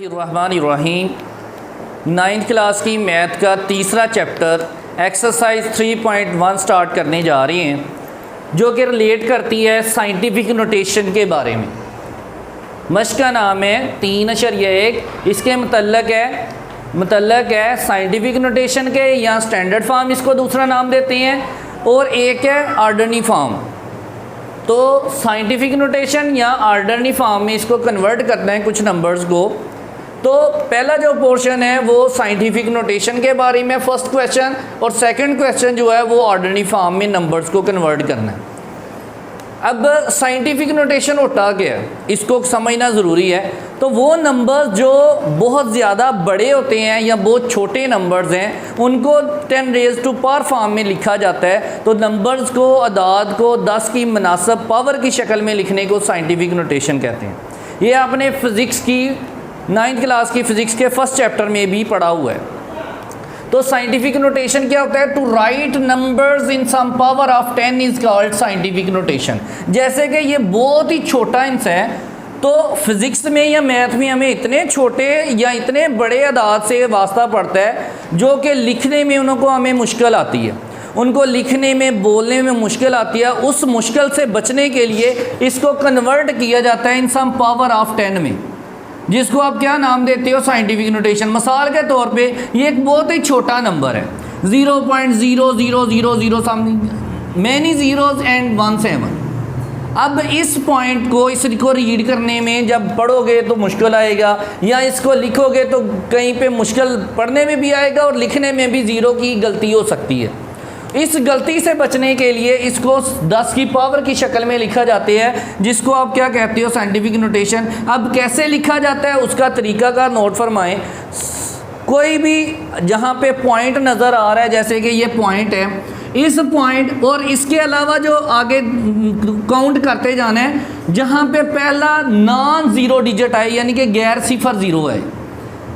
बिस्मिल्लाहिर्रहमानिर्रहीम। 9th class की math का तीसरा चैप्टर एक्सरसाइज 3.1 स्टार्ट करने जा रहे हैं, जो कि रिलेट करती है साइंटिफिक नोटेशन के बारे में। मश्क का नाम है 3.1। इसके मतलब है साइंटिफिक नोटेशन के या स्टैंडर्ड फॉर्म इसको दूसरा नाम देते हैं, और एक है ऑर्डरली फॉर्म। तो साइंटिफिक नोटेशन या ऑर्डरली फॉर्म में इसको कन्वर्ट करना है कुछ नंबर्स को। तो पहला जो पोर्शन है वो साइंटिफिक नोटेशन के बारे में फर्स्ट क्वेश्चन, और सेकंड क्वेश्चन जो है वो ऑर्डरली फॉर्म में नंबर्स को कन्वर्ट करना है। अब साइंटिफिक नोटेशन होता क्या है, इसको समझना ज़रूरी है। तो वो नंबर्स जो बहुत ज़्यादा बड़े होते हैं या बहुत छोटे नंबर्स हैं, उनको 10 रेज़ टू पावर फॉर्म में लिखा जाता है। तो नंबर्स को, अदाद को 10 की मुनासिब पावर की शक्ल में लिखने को साइंटिफिक नोटेशन कहते हैं। ये आपने फ़िज़िक्स की 9th क्लास की फ़िज़िक्स के फर्स्ट चैप्टर में भी पढ़ा हुआ है। तो साइंटिफिक नोटेशन क्या होता है? To write numbers in some power of 10 is called scientific notation. जैसे कि ये बहुत ही छोटा इंच है, तो फिज़िक्स में या मैथ में हमें इतने छोटे या इतने बड़े अदाद से वास्ता पड़ता है जो कि लिखने में उनको हमें मुश्किल आती है, उनको लिखने में, बोलने में मुश्किल आती है। उस मुश्किल से बचने के लिए इसको कन्वर्ट किया जाता है इन सम पावर ऑफ 10 में, जिसको आप क्या नाम देते हो? Scientific notation. मिसाल के तौर पे ये एक बहुत ही छोटा नंबर है, 0.0000 समथिंग, मैनी ज़ीरोज़ एंड 17। अब इस पॉइंट को, इसको रीड करने में जब पढ़ोगे तो मुश्किल आएगा, या इसको लिखोगे तो कहीं पे मुश्किल पढ़ने में भी आएगा और लिखने में भी ज़ीरो की गलती हो सकती है। इस गलती से बचने के लिए इसको 10 की पावर की शक्ल में लिखा जाते हैं, जिसको आप क्या कहते हो? Scientific notation. अब कैसे लिखा जाता है उसका तरीका का नोट फरमाएं। कोई भी जहाँ पे पॉइंट नज़र आ रहा है, जैसे कि ये पॉइंट है, इस पॉइंट और इसके अलावा जो आगे काउंट करते जाना है, जहाँ पे पहला नॉन ज़ीरो डिजिट आए, यानी कि गैर सिफर ज़ीरो है,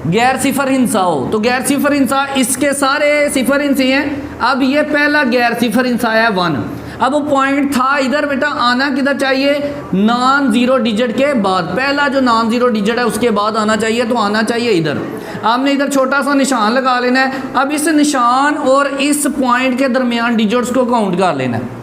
गैर सिफर हिंसा हो, तो गैर सिफर हिंसा, इसके सारे सिफर हिंसे हैं। अब ये पहला गैर सिफर हिंसा है 1। अब वो पॉइंट था इधर, बेटा आना किधर चाहिए? नॉन ज़ीरो डिजिट के बाद। पहला जो नॉन ज़ीरो डिजिट है उसके बाद आना चाहिए, तो आना चाहिए इधर। आपने इधर छोटा सा निशान लगा लेना है। अब इस निशान और इस पॉइंट के दरमियान डिजिट्स को काउंट कर लेना है।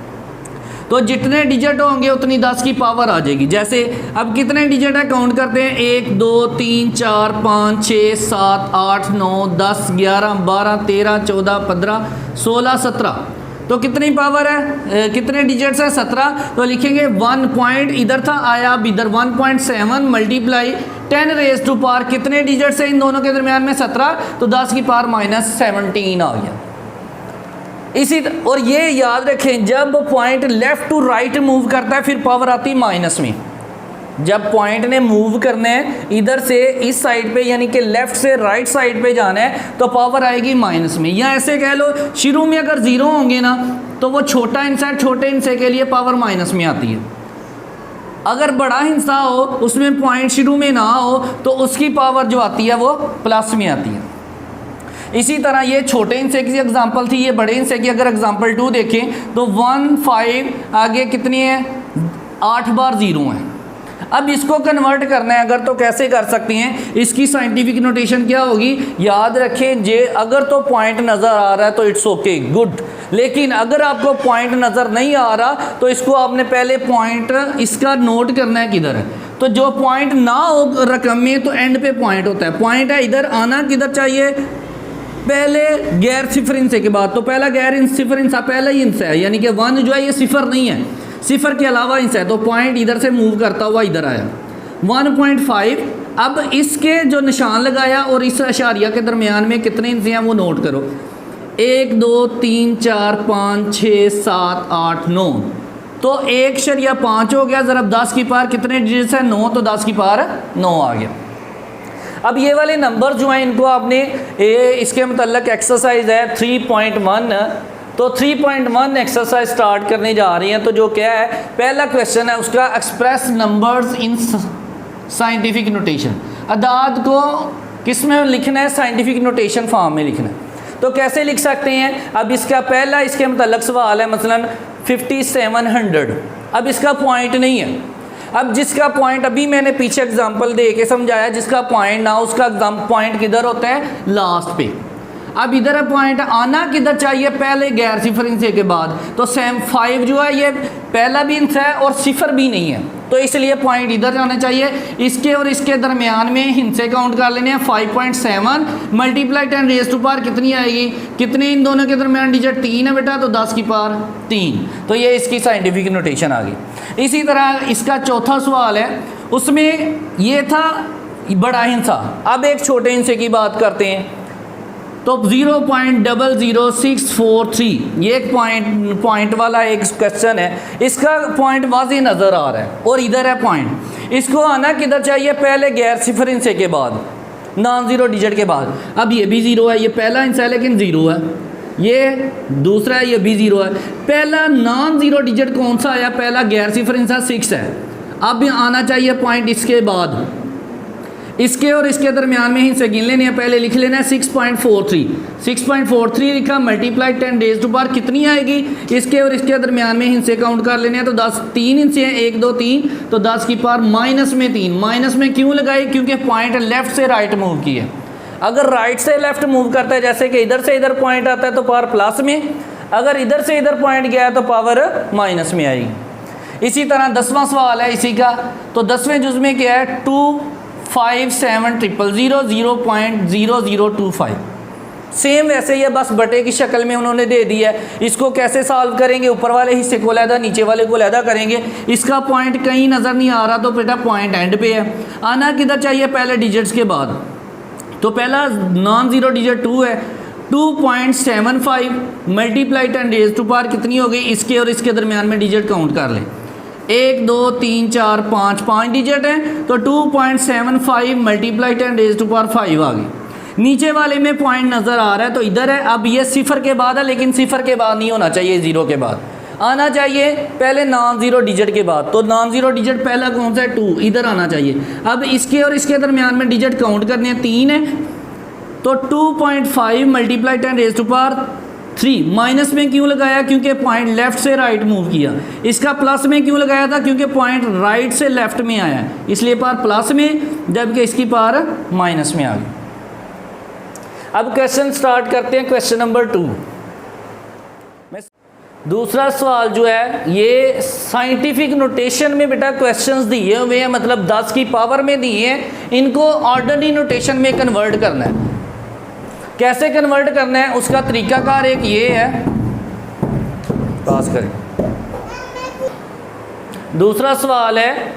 तो जितने डिजिट होंगे उतनी 10 की पावर आ जाएगी। जैसे अब कितने डिजिट है, काउंट करते हैं। 1 2 3 4 5 6 7 8 9 10 11 12 13 14 15 16 17। तो कितनी पावर है, कितने डिजिट्स है? 17। तो लिखेंगे 1 पॉइंट इधर था, आया अब इधर 1.7 मल्टीप्लाई 10 रेज़ टू पावर, कितने डिजिट्स है इन दोनों के दरमियान में? 17। तो 10 की पावर -17 आ गया। और ये याद रखें, जब point left to right move करता है फिर पावर आती है माइनस में। जब पॉइंट ने मूव करना है इधर से इस साइड पे, यानी कि लेफ़्ट से राइट साइड पे जाना है, तो पावर आएगी माइनस में। या ऐसे कह लो, शुरू में अगर ज़ीरो होंगे ना, तो वो छोटा हिस्सा, छोटे हिस्से के लिए पावर माइनस में आती है। अगर बड़ा हिस्सा हो, उसमें पॉइंट शुरू में ना हो, तो उसकी पावर जो आती है वो प्लस में आती है। इसी तरह ये छोटे हिस्से की एग्जांपल थी, ये बड़े हिस्से की अगर एग्जांपल 2 देखें तो 1 5 आगे कितनी है? 8 बार ज़ीरो है। अब इसको कन्वर्ट करना है अगर, तो कैसे कर सकते हैं? इसकी साइंटिफिक नोटेशन क्या होगी? याद रखें, जे अगर तो पॉइंट नज़र आ रहा है तो इट्स ओके, गुड। लेकिन अगर आपको पॉइंट नज़र नहीं आ रहा, तो इसको आपने पहले पॉइंट इसका नोट करना है किधर है। तो जो पॉइंट ना हो रकम में, तो एंड पे पॉइंट होता है। पॉइंट है इधर, आना किधर चाहिए? पहले गैर सिफर हिस्से के बाद। तो पहला गैर सिफर हिस्सा पहला ही हिस्सा है, यानी कि 1 जो है ये सिफर नहीं है, सिफर के अलावा हिस्सा है। तो पॉइंट इधर से मूव करता हुआ इधर आया 1.5। अब इसके जो निशान लगाया और इस अशारिया के दरमियान में कितने हिस्से हैं वो नोट करो। 1 2 3 4 5 6 7 8 9। तो 1.5 हो गया। ज़रा 10 की पावर कितने डिजिट्स है? 9। तो 10 की पावर 9 आ गया। अब ये वाले नंबर जो हैं इनको आपने इसके मतलब एक्सरसाइज है 3.1। तो 3.1 एक्सरसाइज स्टार्ट करने जा रही हैं। तो जो क्या है, पहला क्वेश्चन है उसका, express numbers in scientific notation. अदाद को किस में लिखना है? साइंटिफिक नोटेशन फॉर्म में लिखना है। तो कैसे लिख सकते हैं? अब इसका पहला इसके मतलब सवाल है, मसलन 5700। अब इसका पॉइंट नहीं है। अब जिसका पॉइंट अभी मैंने पीछे एग्जांपल दे के समझाया, जिसका पॉइंट ना उसका पॉइंट किधर होता है, लास्ट पे। अब इधर है पॉइंट, आना किधर चाहिए, पहले गैर सिफर हिस्से के बाद। तो सेम 5 जो है ये पहला भी हिस्सा है और सिफर भी नहीं है, तो इसलिए पॉइंट इधर जाना चाहिए। इसके और इसके दरमियान में हिस्से काउंट कर लेने हैं। 5.7 मल्टीप्लाई 10 रेज़ टू पावर कितनी आएगी, कितने इन दोनों के दरमियान डिजिट 3 है बेटा, तो 10 की पावर 3। तो ये इसकी साइंटिफिक नोटेशन आ गई। इसी तरह इसका चौथा सवाल है, उसमें ये था बड़ा हिस्सा। अब एक छोटे हिस्से की बात करते हैं। तो 0.00643 ये एक पॉइंट वाला एक क्वेश्चन है, इसका पॉइंट वाज़ेह नज़र आ रहा है और इधर है पॉइंट। इसको आना किधर चाहिए, पहले गैर सिफर हिस्से के बाद, नॉन ज़ीरो डिजिट के बाद। अब ये भी ज़ीरो है, ये पहला हिस्सा है लेकिन ज़ीरो है, ये दूसरा है, ये भी ज़ीरो है। पहला नॉन ज़ीरो डिजिट कौन सा आया, पहला गैर सिफर हिस्सा 6 है। अब आना चाहिए पॉइंट इसके बाद, इसके और इसके दरमियान में हिस्से गिन लेने हैं। पहले लिख लेना है 6.43 लिखा, मल्टीप्लाई 10 रेज़ टू पावर कितनी आएगी, इसके और इसके दरमियान में हिस्से काउंट कर लेने हैं। तो 10 3 हिस्से हैं, 1 2 3, तो 10 की पावर माइनस में 3। माइनस में क्यों लगाई, क्योंकि पॉइंट लेफ्ट से राइट मूव की है। अगर राइट से लेफ्ट मूव करता है, जैसे कि इधर से इधर पॉइंट आता है तो पावर प्लस में, अगर इधर से इधर पॉइंट गया तो पावर माइनस में आएगी। इसी तरह 10वां सवाल है इसी का। तो 10वें जुज़ में क्या है, 25700 0.0025। सेम वैसे ही है, बस बटे की शक्ल में उन्होंने दे दी है। इसको कैसे सॉल्व करेंगे, ऊपर वाले हिस्से को लहदा, नीचे वाले को लहदा करेंगे। इसका पॉइंट कहीं नज़र नहीं आ रहा, तो बेटा पॉइंट एंड पे है। आना किधर चाहिए, पहले डिजिट्स के बाद। तो पहला नॉन ज़ीरो डिजिट 2 है, 2.75 मल्टीप्लाई 10 रेज़ टू पावर कितनी हो गई, इसके और इसके दरमियान में डिजिट काउंट कर लें। 1 2 3 4 5 5 डिजिट है, तो 2.75 मल्टीप्लाई 10 रेज़ टू पावर 5 आ गई। नीचे वाले में पॉइंट नज़र आ रहा है, तो इधर है। अब ये सिफर के बाद है, लेकिन सिफर के बाद नहीं होना चाहिए, ज़ीरो के बाद आना चाहिए, पहले नॉन ज़ीरो डिजिट के बाद। तो नॉन ज़ीरो डिजिट पहला कौन सा है, 2, इधर आना चाहिए। अब इसके और इसके दरमियान में डिजिट काउंट करने हैं, 3 है, तो 2.5 multiply 10 raise to power 3। Minus में क्यों लगाया, क्योंकि पॉइंट लेफ़्ट से राइट मूव किया। इसका प्लस में क्यों लगाया था, क्योंकि पॉइंट राइट से लेफ़्ट में आया है, इसलिए पावर प्लस में, जबकि इसकी पावर माइनस में आ गई। अब क्वेश्चन स्टार्ट करते हैं, क्वेश्चन नंबर 2। दूसरा सवाल जो है ये साइंटिफिक नोटेशन में बेटा क्वेश्चंस दिए हुए हैं, मतलब 10 की पावर में दिए हैं, इनको ऑर्डिनरी नोटेशन में कन्वर्ट करना है। कैसे कन्वर्ट करना है, उसका तरीकाकार एक ये है, पास करें। दूसरा सवाल है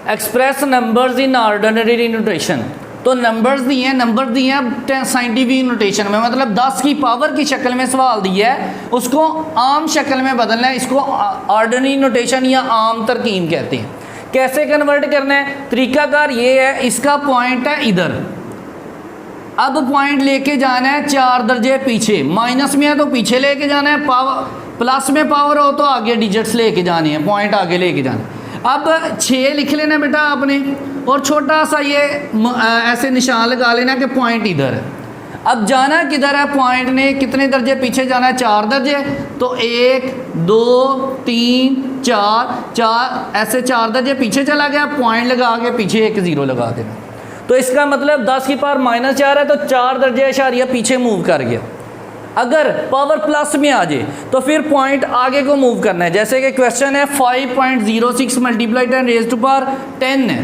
express numbers in ordinary notation. तो नंबर्स दिए हैं, नंबर दिए हैं साइंटिफिक नोटेशन में, मतलब 10 की पावर की शक्ल में सवाल दिया है, उसको आम शक्ल में बदलना है। इसको ऑर्डिनरी नोटेशन या आम तरकीब कहते हैं। कैसे कन्वर्ट करना है, तरीकाकार ये है, इसका पॉइंट है इधर, अब पॉइंट लेके जाना है 4 दर्जे पीछे। माइनस में है तो पीछे लेके जाना है, पावर प्लस में पावर हो तो आगे डिजिट्स लेके जाने हैं, पॉइंट आगे लेके जाना है। अब 6 लिख लेना बेटा आपने, और छोटा सा ये ऐसे निशान लगा लेना कि पॉइंट इधर है। अब जाना किधर है, पॉइंट ने कितने दर्जे पीछे जाना है, 4 दर्जे। तो 1 2 3 4 ऐसे 4 दर्जे पीछे चला गया, पॉइंट लगा के पीछे एक 0 लगा देना। तो इसका मतलब 10 की पावर -4 है, तो 4 दर्जे इशारिया पीछे मूव कर गया। अगर पावर प्लस में आ जाए तो फिर पॉइंट आगे को मूव करना है। जैसे कि क्वेश्चन है 5.06 मल्टीप्लाई 10 रेज़ टू पावर 10 है,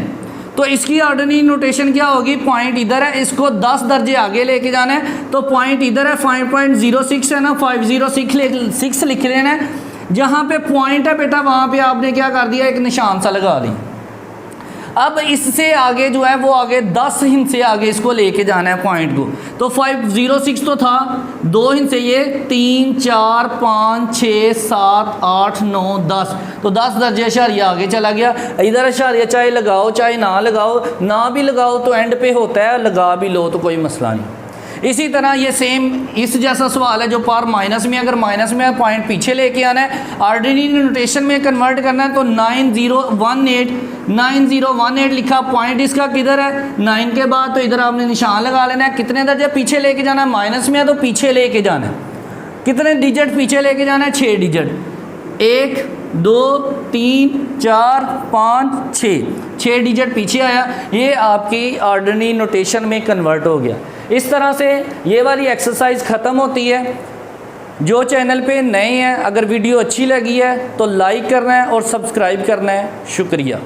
तो इसकी ऑर्डिनरी नोटेशन क्या होगी, पॉइंट इधर है, इसको 10 दर्जे आगे लेके जाना है, तो पॉइंट इधर है, 5.06 है ना, 506 लिख लेना है। जहाँ पे पॉइंट है बेटा वहाँ पे आपने क्या कर दिया, एक निशान सा लगा दी। अब इससे आगे जो है वो आगे 10 हिस्से आगे इसको लेके जाना है पॉइंट को। तो 506 तो था, 2 हिस्से ये 3 4 5 6 7 8 9 10, तो 10 दर्जे इशारिया आगे चला गया। इधर इशारिया चाहे लगाओ चाहे ना लगाओ, ना भी लगाओ तो एंड पे होता है, लगा भी लो तो कोई मसला नहीं। इसी तरह ये सेम इस जैसा सवाल है जो पावर माइनस में, अगर माइनस में है पॉइंट पीछे लेके आना है, ऑर्डिनरी नोटेशन में कन्वर्ट करना है। तो 9018 लिखा, पॉइंट इसका किधर है, 9 के बाद, तो इधर आपने निशान लगा लेना है। कितने दर्जे पीछे लेके जाना है, माइनस में है तो पीछे लेके जाना है। कितने डिजिट पीछे लेके जाना है, 6 डिजिट। 1 2 3 4 5 6 डिजिट पीछे आया, ये आपकी ऑर्डिनरी नोटेशन में कन्वर्ट हो गया। इस तरह से ये वाली एक्सरसाइज ख़त्म होती है। जो चैनल पे नए हैं, अगर वीडियो अच्छी लगी है तो लाइक करना है और सब्सक्राइब करना है। शुक्रिया।